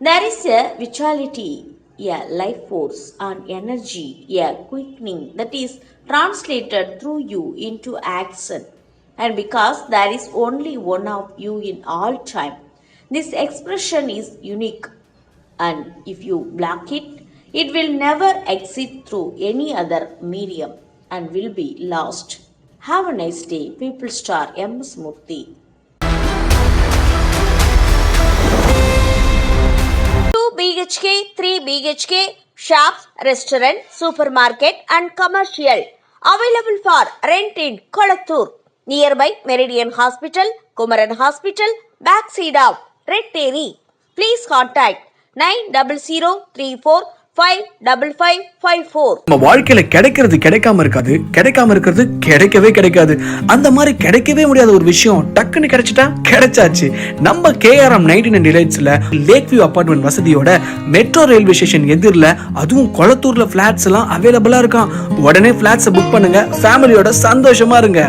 There is a vitality, a life force, and energy, a quickening that is translated through you into action. And because there is only one of you in all time, this expression is unique. And if you block it, it will never exit through any other medium and will be lost. Have a nice day, People Star M.S. Murthy. 2 BHK, 3 BHK, shops, restaurant, supermarket and commercial available for rent in Kolattur, nearby Meridian Hospital, Kumaran Hospital, backside of Red Terry. Please contact 9034555554. நம்ம வாழ்க்கையில கிடைக்கிறது கிடைக்காம இருக்காது, கிடைக்காம இருக்கிறது கிடைக்கவே கிடைக்காது. அந்த மாதிரி கிடைக்கவே முடியாத ஒரு விஷயம் டக்குன்னு கிடைச்சிட்டா கிடைச்சாச்சு. நம்ம KRM 99 டிலைட்ஸ்ல லேக் வியூ அபார்ட்மெண்ட் வசதியோட மெட்ரோ ரயில்வே ஸ்டேஷன் எதிரில், அதுவும் கொளத்தூர்ல பிளாட்ஸ் எல்லாம் அவைலபிளா இருக்கான். உடனே பிளாட்ஸ் புக் பண்ணுங்க, ஃபேமிலியோட சந்தோஷமா இருங்க.